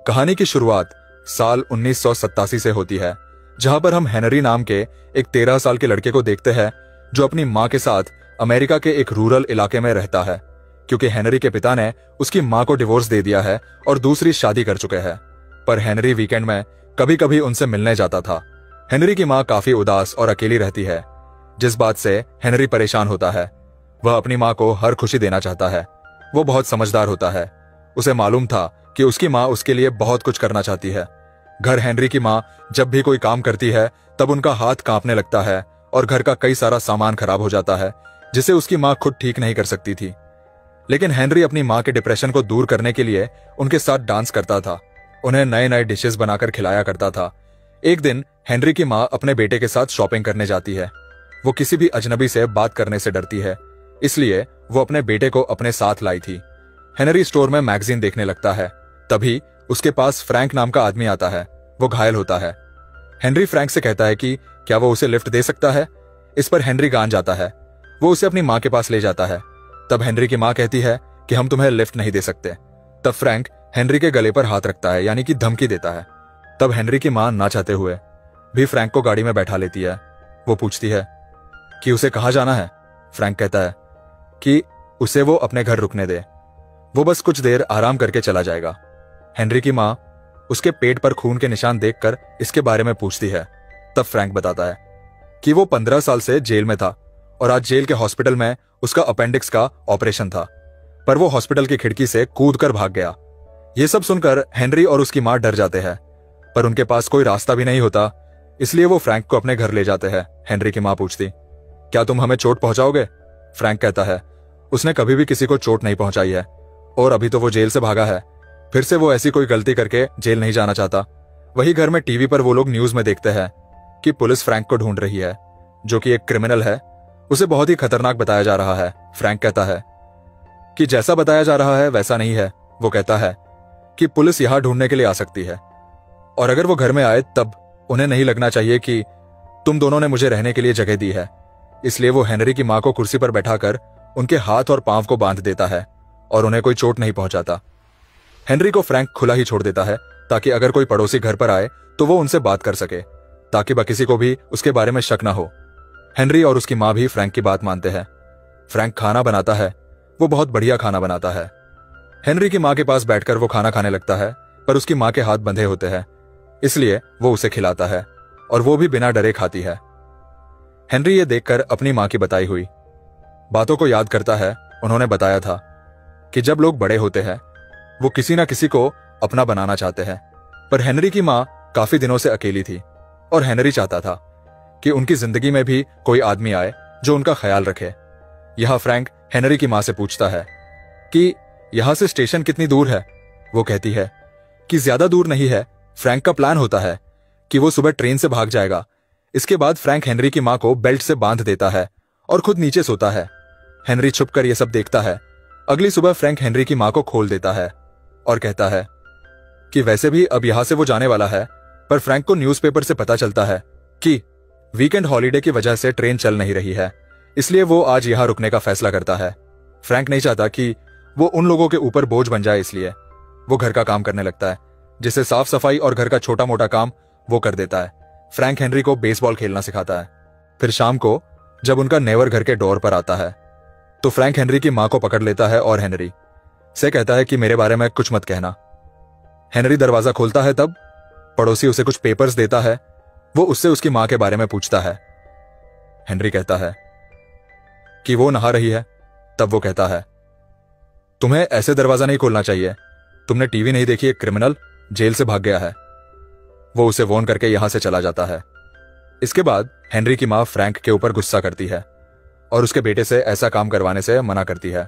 कहानी की शुरुआत साल 1987 से होती है, जहां पर हम हेनरी नाम के एक 13 साल के लड़के को देखते हैं जो अपनी मां के साथ अमेरिका के एक रूरल इलाके में रहता है, क्योंकि हेनरी के पिता ने उसकी मां को डिवोर्स दे दिया है और दूसरी शादी कर चुके हैं। पर हेनरी वीकेंड में कभी कभी उनसे मिलने जाता था। हेनरी की मां काफी उदास और अकेली रहती है, जिस बात से हेनरी परेशान होता है। वह अपनी मां को हर खुशी देना चाहता है। वो बहुत समझदार होता है। उसे मालूम था कि उसकी मां उसके लिए बहुत कुछ करना चाहती है। घर हेनरी की मां जब भी कोई काम करती है तब उनका हाथ कांपने लगता है और घर का कई सारा सामान खराब हो जाता है, जिसे उसकी मां खुद ठीक नहीं कर सकती थी। लेकिन हेनरी अपनी मां के डिप्रेशन को दूर करने के लिए उनके साथ डांस करता था, उन्हें नए नए डिशेस बनाकर खिलाया करता था। एक दिन हेनरी की मां अपने बेटे के साथ शॉपिंग करने जाती है। वो किसी भी अजनबी से बात करने से डरती है, इसलिए वो अपने बेटे को अपने साथ लाई थी। हेनरी स्टोर में मैगजीन देखने लगता है। तभी उसके पास फ्रैंक नाम का आदमी आता है। वो घायल होता है। हेनरी फ्रैंक से कहता है कि क्या वो उसे लिफ्ट दे सकता है। इस पर हेनरी गान जाता है। वो उसे अपनी मां के पास ले जाता है। तब हेनरी की मां कहती है कि हम तुम्हें लिफ्ट नहीं दे सकते। तब फ्रैंक हेनरी के गले पर हाथ रखता है, यानी कि धमकी देता है। तब हेनरी की मां ना चाहते हुए भी फ्रैंक को गाड़ी में बैठा लेती है। वो पूछती है कि उसे कहां जाना है। फ्रैंक कहता है कि उसे वो अपने घर रुकने दे, वो बस कुछ देर आराम करके चला जाएगा। हेनरी की मां उसके पेट पर खून के निशान देखकर इसके बारे में पूछती है। तब फ्रैंक बताता है कि वो 15 साल से जेल में था और आज जेल के हॉस्पिटल में उसका अपेंडिक्स का ऑपरेशन था, पर वो हॉस्पिटल की खिड़की से कूदकर भाग गया। ये सब सुनकर हेनरी और उसकी मां डर जाते हैं, पर उनके पास कोई रास्ता भी नहीं होता, इसलिए वो फ्रैंक को अपने घर ले जाते हैं। हेनरी की मां पूछती, क्या तुम हमें चोट पहुंचाओगे? फ्रैंक कहता है उसने कभी भी किसी को चोट नहीं पहुंचाई है और अभी तो वो जेल से भागा है। फिर से वो ऐसी कोई गलती करके जेल नहीं जाना चाहता। वही घर में टीवी पर वो लोग न्यूज में देखते हैं कि पुलिस फ्रैंक को ढूंढ रही है, जो कि एक क्रिमिनल है। उसे बहुत ही खतरनाक बताया जा रहा है। फ्रैंक कहता है कि जैसा बताया जा रहा है वैसा नहीं है। वो कहता है कि पुलिस यहां ढूंढने के लिए आ सकती है और अगर वो घर में आए तब उन्हें नहीं लगना चाहिए कि तुम दोनों ने मुझे रहने के लिए जगह दी है। इसलिए वो हेनरी की मां को कुर्सी पर बैठाकर उनके हाथ और पांव को बांध देता है और उन्हें कोई चोट नहीं पहुंचाता। हेनरी को फ्रैंक खुला ही छोड़ देता है ताकि अगर कोई पड़ोसी घर पर आए तो वो उनसे बात कर सके, ताकि किसी को भी उसके बारे में शक ना हो। हेनरी और उसकी मां भी फ्रैंक की बात मानते हैं। फ्रैंक खाना बनाता है। वो बहुत बढ़िया खाना बनाता है। हेनरी की मां के पास बैठकर वो खाना खाने लगता है, पर उसकी मां के हाथ बंधे होते हैं, इसलिए वो उसे खिलाता है और वो भी बिना डरे खाती है। हेनरी ये देखकर अपनी मां की बताई हुई बातों को याद करता है। उन्होंने बताया था कि जब लोग बड़े होते हैं वो किसी ना किसी को अपना बनाना चाहते हैं, पर हेनरी की मां काफी दिनों से अकेली थी और हेनरी चाहता था कि उनकी जिंदगी में भी कोई आदमी आए जो उनका ख्याल रखे। यह फ्रैंक हेनरी की मां से पूछता है कि यहां से स्टेशन कितनी दूर है। वो कहती है कि ज्यादा दूर नहीं है। फ्रैंक का प्लान होता है कि वो सुबह ट्रेन से भाग जाएगा। इसके बाद फ्रैंक हेनरी की मां को बेल्ट से बांध देता है और खुद नीचे सोता है। हेनरी छुपकर यह सब देखता है। अगली सुबह फ्रैंक हेनरी की मां को खोल देता है और कहता है कि वैसे भी अब यहां से वो जाने वाला है, पर फ्रैंक को न्यूज़पेपर से पता चलता है कि वीकेंड हॉलीडे की वजह से ट्रेन चल नहीं रही है, इसलिए वो आज यहां रुकने का फैसला करता है। फ्रैंक नहीं चाहता कि वो उन लोगों के ऊपर बोझ बन जाए, इसलिए वो घर का काम करने लगता है, जिसे साफ सफाई और घर का छोटा मोटा काम वो कर देता है। फ्रैंक हेनरी को बेसबॉल खेलना सिखाता है। फिर शाम को जब उनका नेवर घर के डोर पर आता है तो फ्रैंक हेनरी की मां को पकड़ लेता है और हेनरी से कहता है कि मेरे बारे में कुछ मत कहना। हेनरी दरवाजा खोलता है, तब पड़ोसी उसे कुछ पेपर्स देता है। वो उससे उसकी मां के बारे में पूछता है। हेनरी कहता है कि वो नहा रही है। तब वो कहता है तुम्हें ऐसे दरवाजा नहीं खोलना चाहिए, तुमने टीवी नहीं देखी, एक क्रिमिनल जेल से भाग गया है। वो उसे वॉर्न करके यहां से चला जाता है। इसके बाद हेनरी की मां फ्रैंक के ऊपर गुस्सा करती है और उसके बेटे से ऐसा काम करवाने से मना करती है,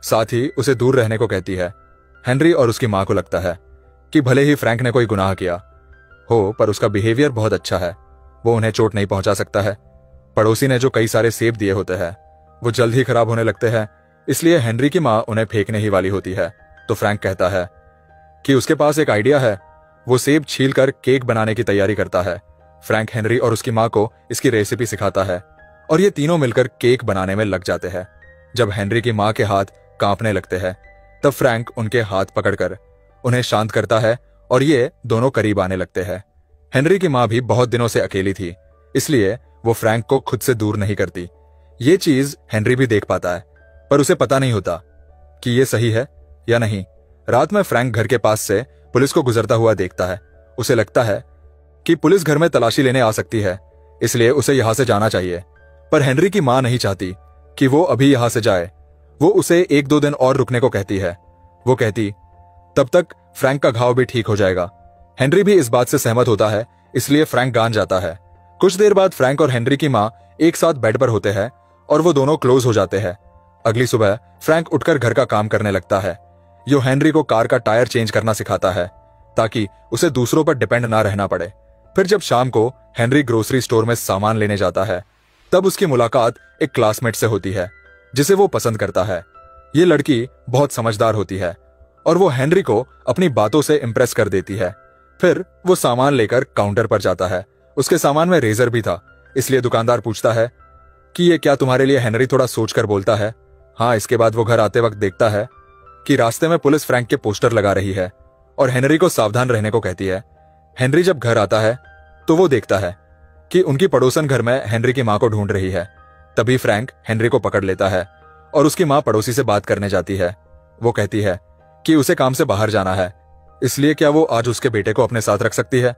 साथ ही उसे दूर रहने को कहती है। हेनरी और उसकी मां को लगता है कि भले ही फ्रैंक ने कोई गुनाह किया हो, पर उसका बिहेवियर बहुत अच्छा है, वो उन्हें चोट नहीं पहुंचा सकता है। पड़ोसी ने जो कई सारे सेब दिए होते हैं वो जल्द ही खराब होने लगते हैं, इसलिए हेनरी की मां उन्हें फेंकने ही वाली होती है। तो फ्रैंक कहता है कि उसके पास एक आइडिया है। वो सेब छीलकर केक बनाने की तैयारी करता है। फ्रैंक हेनरी और उसकी मां को इसकी रेसिपी सिखाता है और ये तीनों मिलकर केक बनाने में लग जाते हैं। जब हेनरी की मां के हाथ कांपने लगते हैं तब फ्रैंक उनके हाथ पकड़कर उन्हें शांत करता है और ये दोनों करीब आने लगते हैं। हेनरी की माँ भी बहुत दिनों से अकेली थी, इसलिए वो फ्रैंक को खुद से दूर नहीं करती। ये चीज हेनरी भी देख पाता है, पर उसे पता नहीं होता कि ये सही है या नहीं। रात में फ्रैंक घर के पास से पुलिस को गुजरता हुआ देखता है। उसे लगता है कि पुलिस घर में तलाशी लेने आ सकती है, इसलिए उसे यहां से जाना चाहिए। पर हेनरी की मां नहीं चाहती कि वो अभी यहां से जाए। वो उसे 1-2 दिन और रुकने को कहती है। वो कहती, तब तक फ्रैंक का घाव भी ठीक हो जाएगा। हेनरी भी इस बात से सहमत होता है, इसलिए फ्रैंक मान जाता है। कुछ देर बाद फ्रैंक और हेनरी की मां एक साथ बेड पर होते हैं और वो दोनों क्लोज हो जाते हैं। अगली सुबह फ्रैंक उठकर घर का काम करने लगता है। यो हेनरी को कार का टायर चेंज करना सिखाता है ताकि उसे दूसरों पर डिपेंड ना रहना पड़े। फिर जब शाम को हेनरी ग्रोसरी स्टोर में सामान लेने जाता है, तब उसकी मुलाकात एक क्लासमेट से होती है जिसे वो पसंद करता है। ये लड़की बहुत समझदार होती है और वो हेनरी को अपनी बातों से इंप्रेस कर देती है। फिर वो सामान लेकर काउंटर पर जाता है। उसके सामान में रेजर भी था, इसलिए दुकानदार पूछता है कि ये क्या तुम्हारे लिए? हेनरी थोड़ा सोचकर बोलता है, हाँ। इसके बाद वो घर आते वक्त देखता है कि रास्ते में पुलिस फ्रैंक के पोस्टर लगा रही है और हेनरी को सावधान रहने को कहती है। हेनरी जब घर आता है तो वो देखता है कि उनकी पड़ोसन घर में हेनरी की मां को ढूंढ रही है। तभी फ्रैंक हेनरी को पकड़ लेता है और उसकी मां पड़ोसी से बात करने जाती है। वो कहती है कि उसे काम से बाहर जाना है, इसलिए क्या वो आज उसके बेटे को अपने साथ रख सकती है।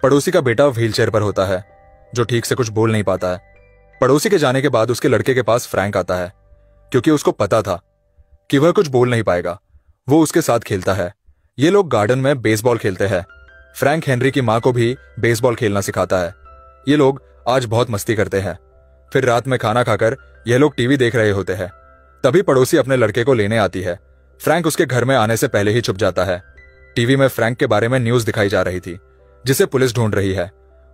पड़ोसी का बेटा व्हीलचेयर पर होता है, जो ठीक से कुछ बोल नहीं पाता है। पड़ोसी के जाने के बाद उसके लड़के के पास फ्रैंक आता है, क्योंकि उसको पता था कि वह कुछ बोल नहीं पाएगा। वो उसके साथ खेलता है। ये लोग गार्डन में बेसबॉल खेलते हैं। फ्रैंक हेनरी की मां को भी बेसबॉल खेलना सिखाता है। ये लोग आज बहुत मस्ती करते हैं। फिर रात में खाना खाकर ये लोग टीवी देख रहे होते हैं। तभी पड़ोसी अपने लड़के को लेने आती है। फ्रैंक उसके घर में आने से पहले ही छुप जाता है। टीवी में फ्रैंक के बारे में न्यूज दिखाई जा रही थी, जिसे पुलिस ढूंढ रही है।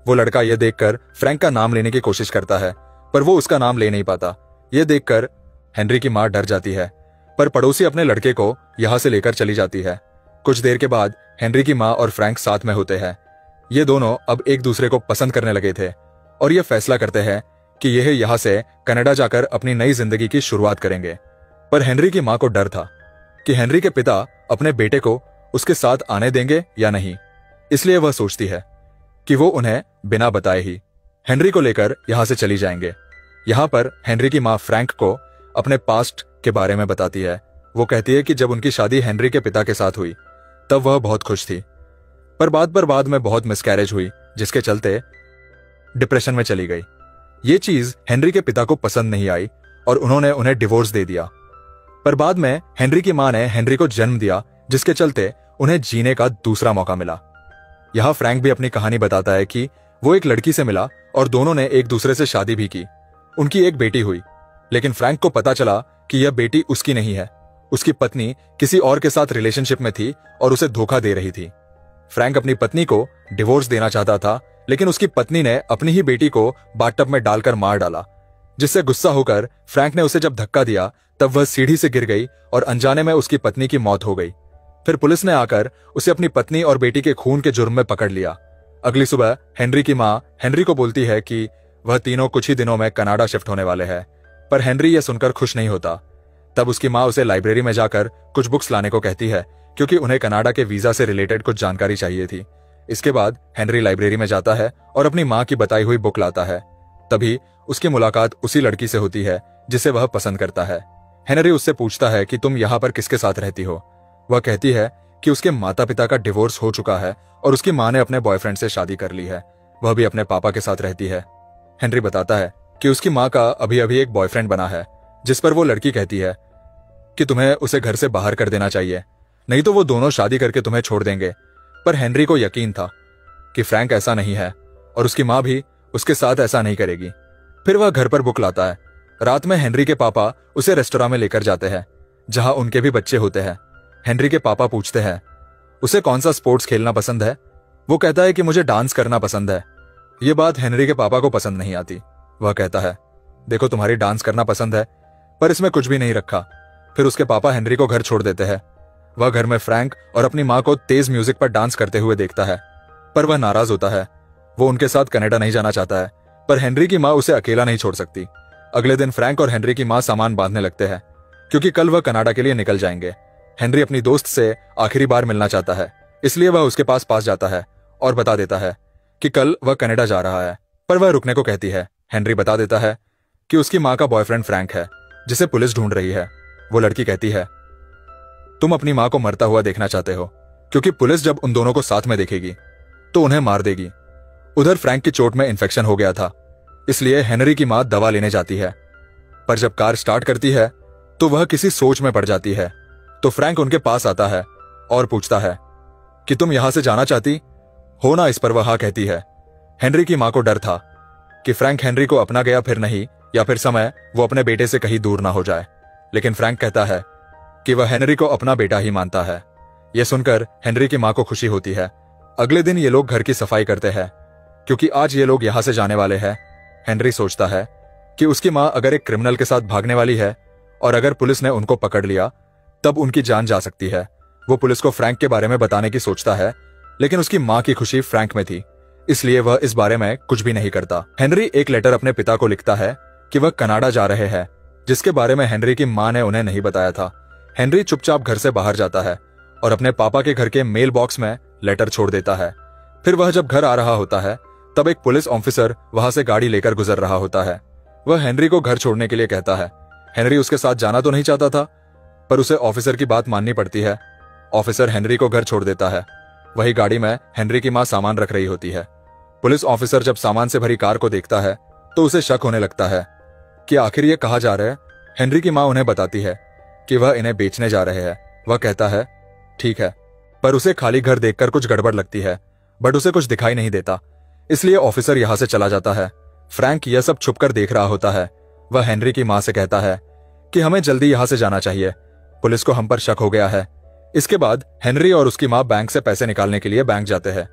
वो लड़का यह देखकर फ्रैंक का नाम लेने की कोशिश करता है, पर वो उसका नाम ले नहीं पाता। यह देखकर हेनरी की मां डर जाती है, पर पड़ोसी अपने लड़के को यहां से लेकर चली जाती है। कुछ देर के बाद हेनरी की मां और फ्रैंक साथ में होते हैं। ये दोनों अब एक दूसरे को पसंद करने लगे थे और ये फैसला करते हैं कि यह यहां से कनाडा जाकर अपनी नई जिंदगी की शुरुआत करेंगे। पर हेनरी की मां को डर था कि हेनरी के पिता अपने बेटे को उसके साथ आने देंगे या नहीं, इसलिए वह सोचती है कि वो उन्हें बिना बताए ही हेनरी को लेकर यहां से चली जाएंगे। यहां पर हेनरी की मां फ्रैंक को अपने पास्ट के बारे में बताती है। वो कहती है कि जब उनकी शादी हेनरी के पिता के साथ हुई तब वह बहुत खुश थी, पर बाद में बहुत मिसकैरेज हुई, जिसके चलते डिप्रेशन में चली गई। ये चीज हेनरी के पिता को पसंद नहीं आई और उन्होंने उन्हें डिवोर्स दे दिया। पर बाद में हेनरी की मां ने हेनरी को जन्म दिया, जिसके चलते उन्हें जीने का दूसरा मौका मिला। यहां फ्रैंक भी अपनी कहानी बताता है कि वो एक लड़की से मिला और दोनों ने एक दूसरे से शादी भी की। उनकी एक बेटी हुई, लेकिन फ्रैंक को पता चला कि यह बेटी उसकी नहीं है। उसकी पत्नी किसी और के साथ रिलेशनशिप में थी और उसे धोखा दे रही थी। फ्रैंक अपनी पत्नी को डिवोर्स देना चाहता था, लेकिन उसकी पत्नी ने अपनी ही बेटी को बाथटब में डालकर मार डाला, जिससे गुस्सा होकर फ्रैंक ने उसे जब धक्का दिया तब वह सीढ़ी से गिर गई और अनजाने में उसकी पत्नी की मौत हो गई। फिर पुलिस ने आकर उसे अपनी पत्नी और बेटी के खून के जुर्म में पकड़ लिया। अगली सुबह हेनरी की मां हेनरी को बोलती है कि वह तीनों कुछ ही दिनों में कनाडा शिफ्ट होने वाले हैं, पर हेनरी यह सुनकर खुश नहीं होता। तब उसकी मां उसे लाइब्रेरी में जाकर कुछ बुक्स लाने को कहती है, क्योंकि उन्हें कनाडा के वीजा से रिलेटेड कुछ जानकारी चाहिए थी। इसके बाद हेनरी लाइब्रेरी में जाता है और अपनी मां की बताई हुई बुक लाता है। तभी उसकी मुलाकात उसी लड़की से होती है जिसे वह पसंद करता है। हेनरी उससे पूछता है कि तुम यहाँ पर किसके साथ रहती हो। वह कहती है कि उसके माता पिता का डिवोर्स हो चुका है और उसकी मां ने अपने बॉयफ्रेंड से शादी कर ली है। वह भी अपने पापा के साथ रहती है। हेनरी बताता है कि उसकी मां का अभी अभी एक बॉयफ्रेंड बना है, जिस पर वो लड़की कहती है कि तुम्हें उसे घर से बाहर कर देना चाहिए, नहीं तो वो दोनों शादी करके तुम्हें छोड़ देंगे। पर हेनरी को यकीन था कि फ्रैंक ऐसा नहीं है और उसकी मां भी उसके साथ ऐसा नहीं करेगी। फिर वह घर पर बुक लाता है। रात में हेनरी के पापा उसे रेस्टोरेंट में लेकर जाते हैं, जहां उनके भी बच्चे होते हैं। हेनरी के पापा पूछते हैं उसे कौन सा स्पोर्ट्स खेलना पसंद है। वो कहता है कि मुझे डांस करना पसंद है। ये बात हेनरी के पापा को पसंद नहीं आती। वह कहता है, देखो तुम्हारी डांस करना पसंद है, पर इसमें कुछ भी नहीं रखा। फिर उसके पापा हेनरी को घर छोड़ देते हैं। वह घर में फ्रैंक और अपनी मां को तेज म्यूजिक पर डांस करते हुए देखता है, पर वह नाराज होता है। वो उनके साथ कनाडा नहीं जाना चाहता है, पर हेनरी की मां उसे अकेला नहीं छोड़ सकती। अगले दिन फ्रैंक और हेनरी की मां सामान बांधने लगते हैं, क्योंकि कल वह कनाडा के लिए निकल जाएंगे। हेनरी अपनी दोस्त से आखिरी बार मिलना चाहता है, इसलिए वह उसके पास जाता है और बता देता है कि कल वह कनाडा जा रहा है, पर वह रुकने को कहती है। हेनरी बता देता है कि उसकी माँ का बॉयफ्रेंड फ्रैंक है, जिसे पुलिस ढूंढ रही है। वो लड़की कहती है, तुम अपनी माँ को मरता हुआ देखना चाहते हो, क्योंकि पुलिस जब उन दोनों को साथ में देखेगी तो उन्हें मार देगी। उधर फ्रैंक की चोट में इन्फेक्शन हो गया था, इसलिए हेनरी की माँ दवा लेने जाती है, पर जब कार स्टार्ट करती है तो वह किसी सोच में पड़ जाती है। तो फ्रैंक उनके पास आता है और पूछता है कि तुम यहां से जाना चाहती हो ना। इस पर वह हाँ कहती है। हेनरी की माँ को डर था कि फ्रैंक हेनरी को अपना गया फिर नहीं, या फिर समय वो अपने बेटे से कहीं दूर ना हो जाए, लेकिन फ्रैंक कहता है कि वह हेनरी को अपना बेटा ही मानता है। यह सुनकर हेनरी की माँ को खुशी होती है। अगले दिन ये लोग घर की सफाई करते हैं, क्योंकि आज ये लोग यहां से जाने वाले हैं। हेनरी सोचता है कि उसकी माँ अगर एक क्रिमिनल के साथ भागने वाली है और अगर पुलिस ने उनको पकड़ लिया तब उनकी जान जा सकती है। वो पुलिस को फ्रैंक के बारे में बताने की सोचता है, लेकिन उसकी माँ की खुशी फ्रैंक में थी, इसलिए वह इस बारे में कुछ भी नहीं करता। हेनरी एक लेटर अपने पिता को लिखता है कि वह कनाडा जा रहे हैं, जिसके बारे में हेनरी की माँ ने उन्हें नहीं बताया था। हेनरी चुपचाप घर से बाहर जाता है और अपने पापा के घर के मेल बॉक्स में लेटर छोड़ देता है। फिर वह जब घर आ रहा होता है तब एक पुलिस ऑफिसर वहां से गाड़ी लेकर गुजर रहा होता है। वह हेनरी को घर छोड़ने के लिए कहता है। हेनरी उसके साथ जाना तो नहीं चाहता था, पर उसे ऑफिसर की बात माननी पड़ती है। ऑफिसर हेनरी को घर छोड़ देता है। वही गाड़ी में हेनरी की माँ सामान रख रही होती है। पुलिस ऑफिसर जब सामान से भरी कार को देखता है तो उसे शक होने लगता है कि आखिर ये कहाँ जा रहे हैं। हेनरी की माँ उन्हें बताती है कि वह इन्हें बेचने जा रहे हैं। वह कहता है ठीक है, पर उसे खाली घर देखकर कुछ गड़बड़ लगती है, बट उसे कुछ दिखाई नहीं देता, इसलिए ऑफिसर यहां से चला जाता है। फ्रैंक यह सब छुपकर देख रहा होता है। वह हेनरी की माँ से कहता है कि हमें जल्दी यहां से जाना चाहिए, पुलिस को हम पर शक हो गया है। इसके बाद हेनरी और उसकी माँ बैंक से पैसे निकालने के लिए बैंक जाते हैं।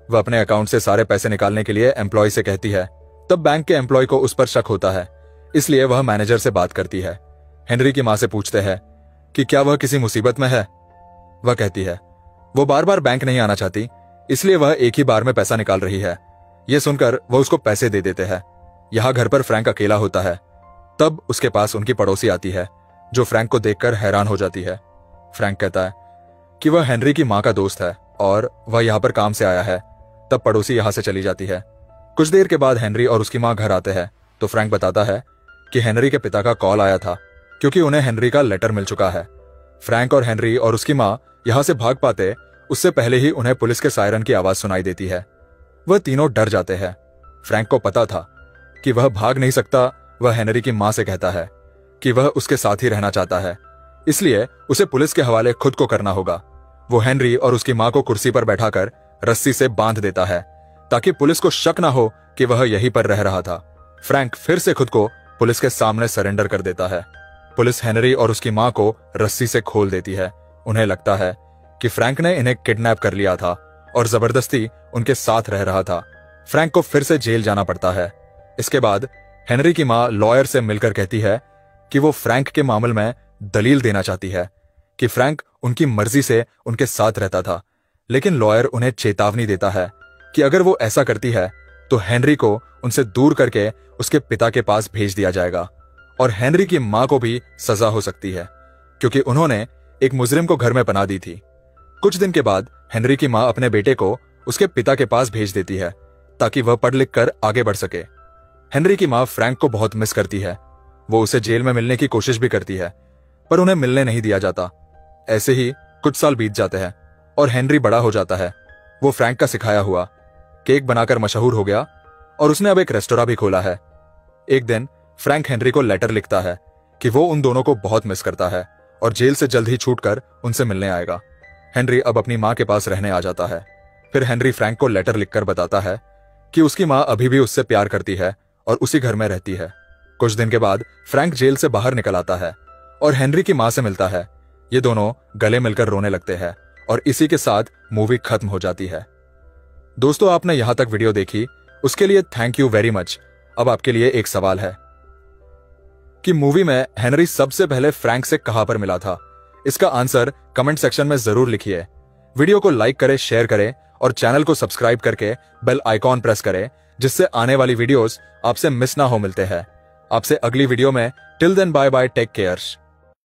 वह अपने अकाउंट से सारे पैसे निकालने के लिए एम्प्लॉय से कहती है। तब बैंक के एम्प्लॉय को उस पर शक होता है, इसलिए वह मैनेजर से बात करती है। हेनरी की माँ से पूछते हैं कि क्या वह किसी मुसीबत में है। वह कहती है वो बार बार बैंक नहीं आना चाहती, इसलिए वह एक ही बार में पैसा निकाल रही है। यह सुनकर वह उसको पैसे दे देते हैं। यहाँ घर पर फ्रैंक अकेला होता है। तब उसके पास उनकी पड़ोसी आती है, जो फ्रैंक को देखकर हैरान हो जाती है। फ्रैंक कहता है कि वह हेनरी की माँ का दोस्त है और वह यहाँ पर काम से आया है। तब पड़ोसी यहाँ से चली जाती है। कुछ देर के बाद हेनरी और उसकी माँ घर आते हैं तो फ्रैंक बताता है कि हेनरी के पिता का कॉल आया था, क्योंकि उन्हें हेनरी का लेटर मिल चुका है। फ्रैंक और हेनरी और उसकी माँ यहाँ से भाग पाते उससे पहले ही उन्हें पुलिस के सायरन की आवाज सुनाई देती है। वह तीनों डर जाते हैं। फ्रैंक को पता था कि वह भाग नहीं सकता। वह हेनरी की माँ से कहता है कि वह उसके साथ ही रहना चाहता है, इसलिए उसे पुलिस के हवाले खुद को करना होगा। वो हेनरी और उसकी माँ को कुर्सी पर बैठाकर रस्सी से बांध देता है, ताकि पुलिस को शक ना हो कि वह यहीं पर रह रहा था। फ्रैंक फिर से खुद को पुलिस के सामने सरेंडर कर देता है। पुलिस हेनरी और उसकी माँ को रस्सी से खोल देती है। उन्हें लगता है कि फ्रैंक ने इन्हें किडनैप कर लिया था और जबरदस्ती उनके साथ रह रहा था। फ्रैंक को फिर से जेल जाना पड़ता है। इसके बाद हेनरी की माँ लॉयर से मिलकर कहती है कि वो फ्रैंक के मामले में दलील देना चाहती है कि फ्रैंक उनकी मर्जी से उनके साथ रहता था, लेकिन लॉयर उन्हें चेतावनी देता है कि अगर वो ऐसा करती है तो हेनरी को उनसे दूर करके उसके पिता के पास भेज दिया जाएगा और हेनरी की माँ को भी सजा हो सकती है, क्योंकि उन्होंने एक मुजरिम को घर में पनाह दी थी। कुछ दिन के बाद हेनरी की माँ अपने बेटे को उसके पिता के पास भेज देती है ताकि वह पढ़ लिख कर आगे बढ़ सके। हेनरी की माँ फ्रैंक को बहुत मिस करती है। वो उसे जेल में मिलने की कोशिश भी करती है, पर उन्हें मिलने नहीं दिया जाता। ऐसे ही कुछ साल बीत जाते हैं और हेनरी बड़ा हो जाता है। वो फ्रैंक का सिखाया हुआ केक बनाकर मशहूर हो गया और उसने अब एक रेस्टोरेंट भी खोला है। एक दिन फ्रैंक हेनरी को लेटर लिखता है कि वो उन दोनों को बहुत मिस करता है और जेल से जल्द ही छूटकर उनसे मिलने आएगा। हेनरी अब अपनी माँ के पास रहने आ जाता है। फिर हेनरी फ्रैंक को लेटर लिखकर बताता है कि उसकी माँ अभी भी उससे प्यार करती है और उसी घर में रहती है। कुछ दिन के बाद फ्रैंक जेल से बाहर निकल आता है और हेनरी की माँ से मिलता है। ये दोनों गले मिलकर रोने लगते हैं और इसी के साथ मूवी खत्म हो जाती है। दोस्तों, आपने यहां तक वीडियो देखी, उसके लिए थैंक यू वेरी मच। अब आपके लिए एक सवाल है कि मूवी में हेनरी सबसे पहले फ्रैंक से कहां पर मिला था। इसका आंसर कमेंट सेक्शन में जरूर लिखिए। वीडियो को लाइक करें, शेयर करें और चैनल को सब्सक्राइब करके बेल आइकॉन प्रेस करें, जिससे आने वाली वीडियोस आपसे मिस ना हो। मिलते हैं आपसे अगली वीडियो में। Till then bye bye, take care.